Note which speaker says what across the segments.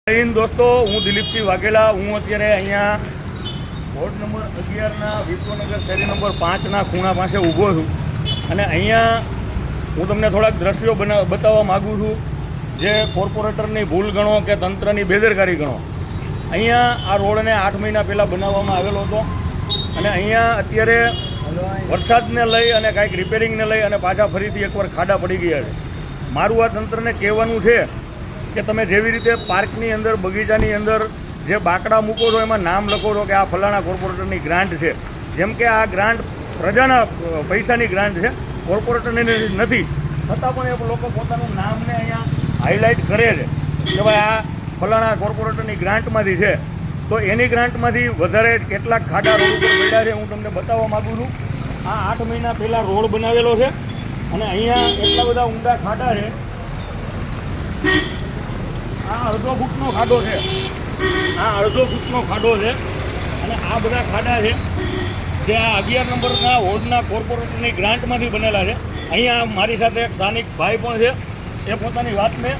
Speaker 1: જય હિન્દ દોસ્તો, હું દિલીપસિંહ વાઘેલા. હું અત્યારે અહીંયા વોર્ડ નંબર 11ના વિશ્વનગર શેરી નંબર 5ના ખૂણા પાસે ઊભો છું અને અહીંયા હું તમને થોડાક દ્રશ્યો બતાવવા માગું છું જે કોર્પોરેટરની ભૂલ ગણો કે તંત્રની બેદરકારી ગણો. અહીંયા આ રોડને 8 મહિના પહેલાં બનાવવામાં આવેલો હતો અને અહીંયા અત્યારે વરસાદને લઈ અને કાંઈક રિપેરિંગને લઈ અને પાછા ફરીથી એકવાર ખાડા પડી ગયા છે. મારું આ તંત્રને કહેવાનું છે કે તમે જેવી રીતે પાર્કની અંદર બગીચાની અંદર જે બાકડા મૂકો છો એમાં નામ લખો છો કે આ ફલાણા કોર્પોરેટરની ગ્રાન્ટ છે, જેમ કે આ ગ્રાન્ટ પ્રજાના પૈસાની ગ્રાન્ટ છે, કોર્પોરેટરની નથી, છતાં પણ એ લોકો પોતાનું નામને અહીંયા હાઇલાઇટ કરે છે કે ભાઈ આ ફલાણા કોર્પોરેટરની ગ્રાન્ટમાંથી છે. તો એની ગ્રાન્ટમાંથી વધારે કેટલાક ખાડા રોડ ઉપર પડ્યા છે હું તમને બતાવવા માગું છું. આ 8 મહિના પહેલાં રોડ બનાવેલો છે અને અહીંયા એટલા બધા ઊંડા ખાડા છે. આ અડધો ફૂટનો ખાડો છે, આ અડધો ફૂટનો ખાડો છે અને આ બધા ખાડા છે જે આ 11 નંબરના વોર્ડના કોર્પોરેટરની ગ્રાન્ટમાંથી બનેલા છે. અહીંયા મારી સાથે એક સ્થાનિક ભાઈ પણ છે, એ પોતાની વાતને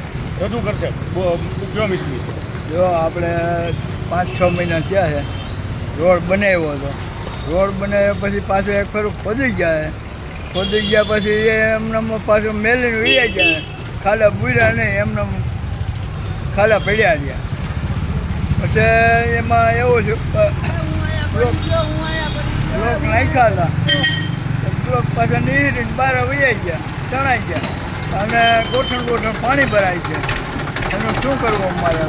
Speaker 1: રજૂ કરશે. જો મિસ્ત્રી,
Speaker 2: જો આપણે 5-6 મહિના થયા છે, રોડ બનાવ્યો હતો. રોડ બનાવ્યા પછી પાછું એક ફરું ખોદી ગયા પછી એમને પાછું મેલીને વીયા ગયા, ખાલા બુર્યા નહીં, એમને ખાલા પડ્યા ગયા. પછી એમાં એવું છે બ્લોક નાખ્યા હતા, બ્લોક પાછા નીરીને બહાર વૈયા ગયા, તણાઈ ગયા અને ગોઠણ પાણી ભરાય છે. એનું શું કરવું અમારે?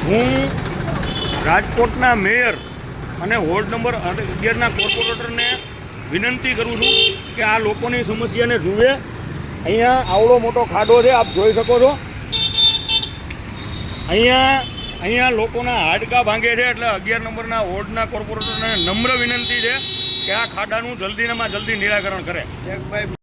Speaker 1: હું રાજકોટના મેયર અને વોર્ડ નંબર 11ના કોર્પોરેટરને વિનંતી કરું છું કે આ લોકોની સમસ્યાને જુએ. અહીંયા આવડો મોટો ખાડો છે, આપ જોઈ શકો છો. અહીંયા લોકોના હાડકાં ભાંગે છે. એટલે 11 નંબરના વોર્ડના કોર્પોરેટરને નમ્ર વિનંતી છે કે આ ખાડાનું જલ્દીમાં જલ્દી નિરાકરણ કરે.
Speaker 2: એક ભાઈ